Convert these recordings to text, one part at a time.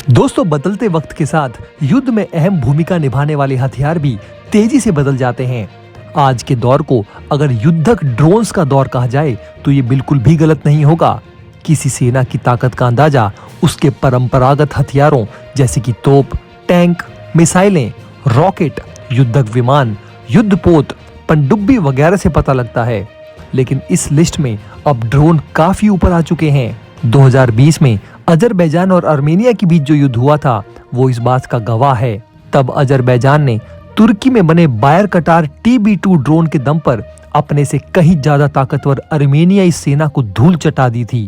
दोस्तों, बदलते वक्त के साथ युद्ध में अहम भूमिका निभाने वाले हथियार भी तेजी से बदल जाते हैं। आज के दौर को अगर युद्धक ड्रोन्स का दौर कहा जाए तो ये बिल्कुल भी गलत नहीं होगा। किसी सेना की ताकत का अंदाजा उसके परंपरागत हथियारों जैसे कि तोप, टैंक, मिसाइलें, रॉकेट, युद्धक विमान, युद्धपोत, पनडुब्बी वगैरह से पता लगता है। लेकिन इस लिस्ट में अब ड्रोन काफी ऊपर आ चुके हैं। 2020 में अजरबैजान और आर्मेनिया के बीच जो युद्ध हुआ था वो इस बात का गवाह है। तब अजरबैजान ने तुर्की में बने बायर कटार TB2 ड्रोन के दम पर अपने से कहीं ज्यादा ताकतवर आर्मेनियाई सेना को धूल चटा दी थी।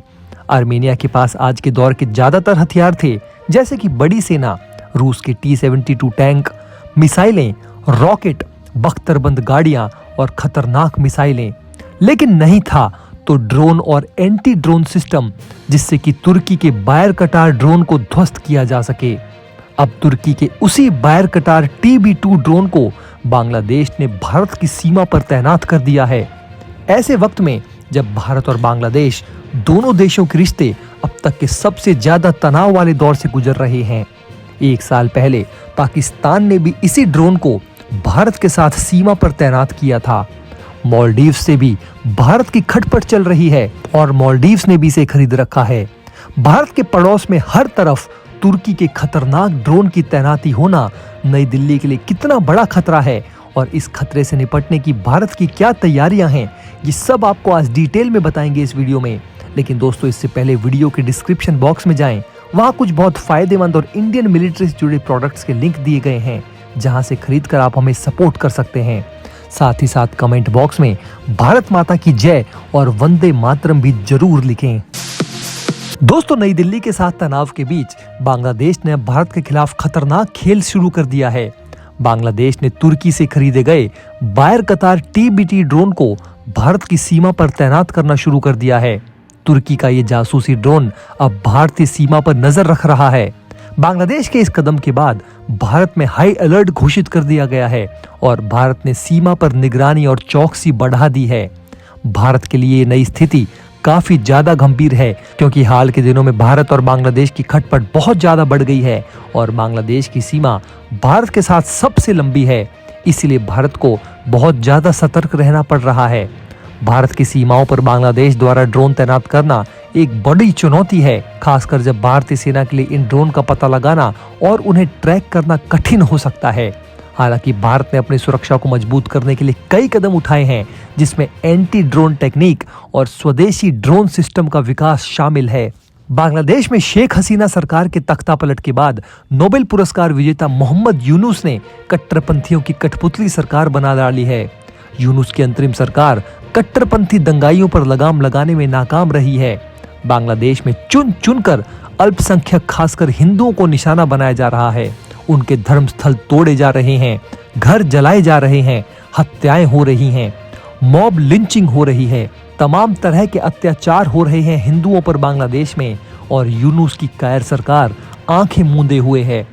आर्मेनिया के पास आज के दौर के ज्यादातर हथियार थे, जैसे कि बड़ी सेना, रूस के T-72 टैंक, मिसाइलें, रॉकेट, बख्तरबंद गाड़ियां और खतरनाक मिसाइलें। लेकिन नहीं था तो ड्रोन और एंटी ड्रोन सिस्टम जिससे कि तुर्की के बायर कटार ड्रोन को ध्वस्त किया जा सके। अब तुर्की के उसी बायर कटार TB2 ड्रोन को बांग्लादेश ने भारत की सीमा पर तैनात कर दिया है। ऐसे वक्त में जब भारत और बांग्लादेश दोनों देशों के रिश्ते अब तक के सबसे ज्यादा तनाव वाले दौर से गुजर रहे हैं। एक साल पहले पाकिस्तान ने भी इसी ड्रोन को भारत के साथ सीमा पर तैनात किया था। मालदीव से भी भारत की खटपट चल रही है और मालदीव्स ने भी इसे खरीद रखा है। भारत के पड़ोस में हर तरफ तुर्की के खतरनाक ड्रोन की तैनाती होना नई दिल्ली के लिए कितना बड़ा खतरा है और इस खतरे से निपटने की भारत की क्या तैयारियां हैं, ये सब आपको आज डिटेल में बताएंगे इस वीडियो में। लेकिन दोस्तों, इससे पहले वीडियो के डिस्क्रिप्शन बॉक्स में जाएं, वहां कुछ बहुत फायदेमंद और इंडियन मिलिट्री से जुड़े प्रोडक्ट्स के लिंक दिए गए हैं, जहां से खरीद कर आप हमें सपोर्ट कर सकते हैं। साथ ही साथ कमेंट बॉक्स में भारत माता की जय और वंदे मातरम भी जरूर लिखें। दोस्तों, नई दिल्ली के साथ तनाव के बीच बांग्लादेश ने भारत के खिलाफ खतरनाक खेल शुरू कर दिया है। बांग्लादेश ने तुर्की से खरीदे गए बायर कतार TB2 ड्रोन को भारत की सीमा पर तैनात करना शुरू कर दिया है। तुर्की का ये जासूसी ड्रोन अब भारतीय सीमा पर नजर रख रहा है। बांग्लादेश के इस कदम के बाद भारत में हाई अलर्ट घोषित कर दिया गया है और भारत ने सीमा पर निगरानी और चौकसी बढ़ा दी है। भारत के लिए नई स्थिति काफी ज्यादा गंभीर है, क्योंकि हाल के दिनों में भारत और बांग्लादेश की खटपट बहुत ज्यादा बढ़ गई है और बांग्लादेश की सीमा भारत के साथ सबसे लंबी है। इसलिए भारत को बहुत ज्यादा सतर्क रहना पड़ रहा है। भारत की सीमाओं पर बांग्लादेश द्वारा ड्रोन तैनात करना एक बड़ी चुनौती है, खासकर जब भारतीय सेना के लिए इन ड्रोन का पता लगाना और उन्हें ट्रैक करना कठिन हो सकता है। हालांकि भारत ने अपनी सुरक्षा को मजबूत करने के लिए कई कदम उठाए हैं, जिसमें एंटी ड्रोन टेक्निक और स्वदेशी ड्रोन सिस्टम का विकास शामिल है। बांग्लादेश में शेख हसीना सरकार के तख्तापलट के बाद नोबेल पुरस्कार विजेता मोहम्मद यूनुस ने कट्टरपंथियों की कठपुतली सरकार बना डाली है। यूनुस की अंतरिम सरकार कट्टरपंथी दंगाइयों पर लगाम लगाने में नाकाम रही है। बांग्लादेश में चुन चुनकर अल्पसंख्यक खासकर हिंदुओं को निशाना बनाया जा रहा है। उनके धर्मस्थल तोड़े जा रहे हैं, घर जलाए जा रहे हैं, हत्याएं हो रही हैं, मॉब लिंचिंग हो रही है, तमाम तरह के अत्याचार हो रहे हैं हिंदुओं पर बांग्लादेश में, और यूनुस की कायर सरकार आंखें मूंदे हुए है।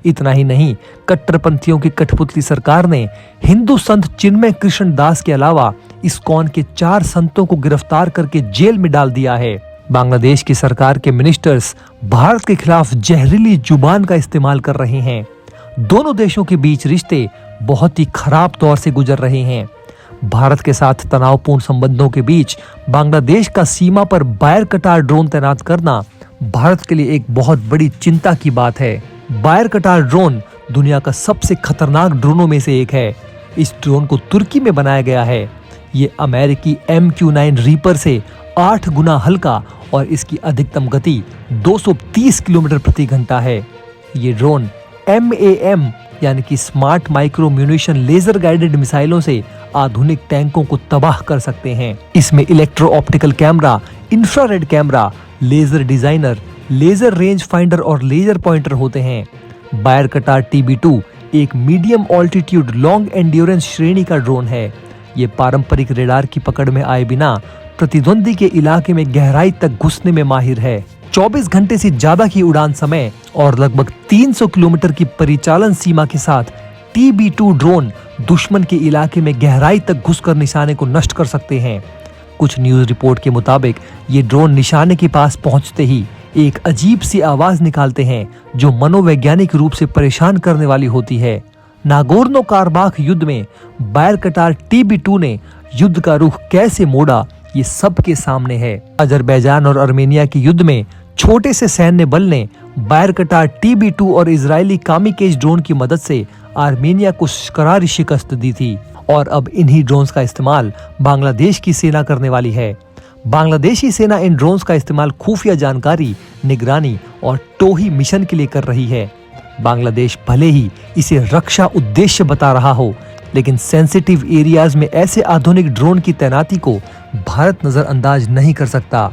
इतना ही नहीं, कट्टरपंथियों की कठपुतली सरकार ने हिंदू संत चिन्मय कृष्ण दास के अलावा इस्कॉन के 4 संतों को गिरफ्तार करके जेल में डाल दिया है। बांग्लादेश की सरकार के मिनिस्टर्स भारत के खिलाफ जहरीली जुबान का इस्तेमाल कर रहे हैं। दोनों देशों के बीच रिश्ते बहुत ही खराब दौर से गुजर रहे हैं। भारत के साथ तनावपूर्ण संबंधों के बीच बांग्लादेश का सीमा पर बायर कटार ड्रोन तैनात करना भारत के लिए एक बहुत बड़ी चिंता की बात है। बायर कटार ड्रोन दुनिया का सबसे खतरनाक ड्रोनों में से एक है। इस ड्रोन को तुर्की में बनाया गया है। ये अमेरिकी MQ-9 रीपर से 8 गुना हल्का और इसकी अधिकतम गति 230 किलोमीटर प्रति घंटा है। ये ड्रोन MAM यानी कि smart micro munition laser guided मिसाइलों से आधुनिक टैंकों को तबाह कर सकते हैं। इसमें electro optical camera, infrared camera, laser designer, laser range finder और लेजर पॉइंटर होते हैं। बायर कटार TB2 एक मीडियम ऑल्टीट्यूड लॉन्ग एंड्योरेंस श्रेणी का ड्रोन है। ये पारंपरिक रेडार की पकड़ में आए बिना प्रतिद्वंदी के इलाके में गहराई तक घुसने में माहिर है। 24 घंटे से ज्यादा की उड़ान समय और लगभग 300 किलोमीटर की परिचालन सीमा के साथ TB2 ड्रोन दुश्मन के इलाके में गहराई तक घुसकर निशाने को नष्ट कर सकते हैं। कुछ न्यूज रिपोर्ट के मुताबिक ये ड्रोन निशाने के पास पहुंचते ही एक अजीब सी आवाज निकालते हैं जो मनोवैज्ञानिक रूप से परेशान करने वाली होती है। नागोर्नो कारबाख युद्ध में बायर-कटार TB2 ने युद्ध का रुख कैसे मोड़ा, ये सबके सामने है। अजरबैजान और आर्मेनिया के युद्ध में छोटे से सैन्य बल ने बायर-कटार TB2 और इजरायली कामिकेज ड्रोन की मदद से आर्मेनिया को करारी शिकस्त दी थी और अब इन्हीं ड्रोन्स का इस्तेमाल बांग्लादेश की सेना करने वाली है। बांग्लादेशी सेना इन ड्रोन्स का इस्तेमाल खुफिया जानकारी, निगरानी और टोही मिशन के लिए कर रही है। बांग्लादेश भले ही इसे रक्षा उद्देश्य बता रहा हो, लेकिन सेंसिटिव एरियाज में ऐसे आधुनिक ड्रोन की तैनाती को भारत नजरअंदाज नहीं कर सकता।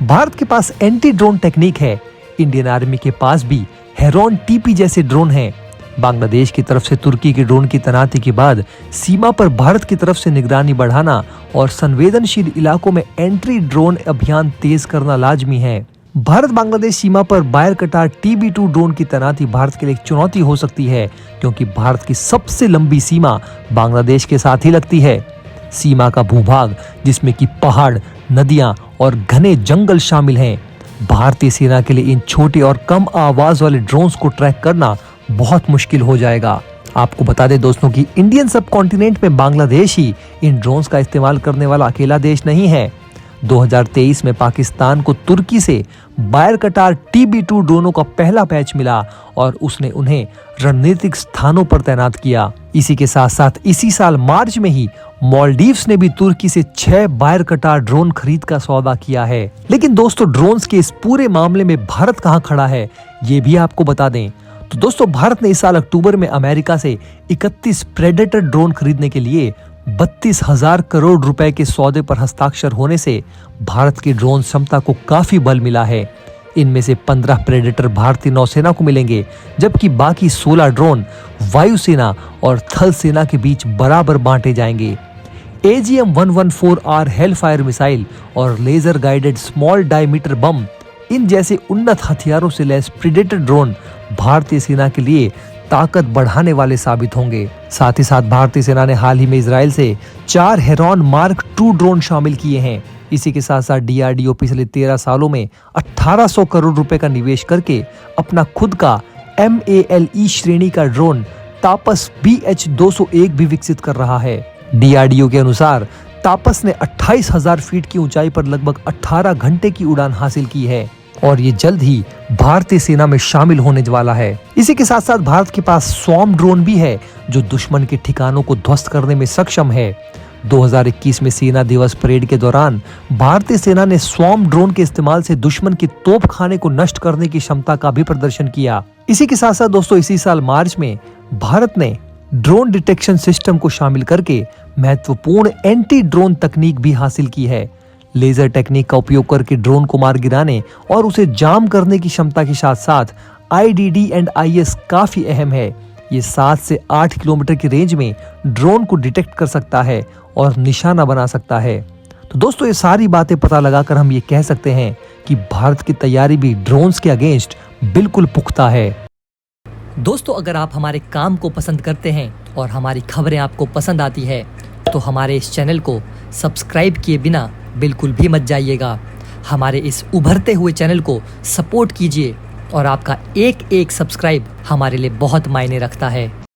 भारत के पास एंटी ड्रोन टेक्निक है। इंडियन आर्मी के पास भी हेरॉन TP जैसे ड्रोन हैं। बांग्लादेश की तरफ से तुर्की के ड्रोन की तैनाती के बाद सीमा पर भारत की तरफ से निगरानी बढ़ाना और संवेदनशील इलाकों में एंट्री ड्रोन अभियान तेज करना लाजमी है। भारत बांग्लादेश सीमा पर बायर-कटार TB2 ड्रोन की तैनाती भारत के लिए एक चुनौती हो सकती है, क्योंकि भारत की सबसे लंबी सीमा बांग्लादेश के साथ ही लगती है। सीमा का भूभाग, जिसमें कि पहाड़, नदियां और घने जंगल शामिल हैं, भारतीय सेना के लिए इन छोटे और कम आवाज वाले ड्रोन्स को ट्रैक करना बहुत मुश्किल हो जाएगा। आपको बता दें दोस्तों कि इंडियन सब कॉन्टिनेंट में बांग्लादेश ही इन ड्रोन्स का इस्तेमाल करने वाला अकेला देश नहीं है। 2023 में पाकिस्तान को तुर्की से बायर-कटार TB2 ड्रोनों का पहला बैच मिला और उसने उन्हें रणनीतिक स्थानों पर तैनात किया। इसी के साथ साथ इसी साल मार्च में ही मालदीव्स ने भी तुर्की से 6 बायर-कटार ड्रोन खरीद का सौदा किया है। लेकिन दोस्तों, ड्रोन्स के इस पूरे मामले में भारत कहां खड़ा है, ये भी आपको बता दें। तो दोस्तों, भारत ने इस साल अक्टूबर में अमेरिका से 31 प्रेडेटर ड्रोन खरीदने के लिए 32,000 करोड़ रुपए के सौदे पर हस्ताक्षर होने से भारत की ड्रोन क्षमता को काफी बल मिला है। इनमें से 15 प्रेडेटर भारतीय नौसेना को मिलेंगे, जबकि बाकी 16 ड्रोन वायुसेना और थल सेना के बीच बराबर बांटे जाएंगे। AGM-114R हेलफायर मिसाइल और लेजर गाइडेड स्मॉल डायमीटर बम, इन जैसे उन्नत हथियारों से लैस प्रेडेटर ड्रोन भारतीय सेना के लिए ताकत बढ़ाने वाले साबित होंगे। साथ ही साथ भारतीय सेना ने हाल ही में इजराइल से 4 हेरॉन मार्क II ड्रोन शामिल किए हैं। इसी के साथ साथ DRDO पिछले 13 सालों में 1800 करोड़ रुपए का निवेश करके अपना खुद का MALE श्रेणी का ड्रोन तापस BH-201 भी विकसित कर रहा है। DRDO के अनुसार तापस ने 28,000 फीट की ऊंचाई पर लगभग 18 घंटे की उड़ान हासिल की है और ये जल्द ही भारतीय सेना में शामिल होने वाला है। इसी के साथ साथ भारत के पास स्वॉर्म ड्रोन भी है, जो दुश्मन के ठिकानों को ध्वस्त करने में सक्षम है। 2021 में सेना दिवस परेड के दौरान भारतीय सेना ने स्वॉर्म ड्रोन के इस्तेमाल से दुश्मन के तोपखाने को नष्ट करने की क्षमता का भी प्रदर्शन किया। इसी के साथ साथ दोस्तों, इसी साल मार्च में भारत ने ड्रोन डिटेक्शन सिस्टम को शामिल करके महत्वपूर्ण एंटी ड्रोन तकनीक भी हासिल की है। लेजर टेक्निक का उपयोग करके ड्रोन को मार गिराने और उसे जाम करने की क्षमता के साथ साथ IDD एंड IS काफी अहम है। ये 7 से 8 किलोमीटर की रेंज में ड्रोन को डिटेक्ट कर सकता है और निशाना बना सकता है। तो दोस्तों, ये सारी बातें पता लगाकर हम ये कह सकते हैं कि भारत की तैयारी भी ड्रोन्स के अगेंस्ट बिल्कुल पुख्ता है। दोस्तों, अगर आप हमारे काम को पसंद करते हैं और हमारी खबरें आपको पसंद आती है तो हमारे इस चैनल को सब्सक्राइब किए बिना बिल्कुल भी मत जाइएगा। हमारे इस उभरते हुए चैनल को सपोर्ट कीजिए और आपका एक एक सब्सक्राइब हमारे लिए बहुत मायने रखता है।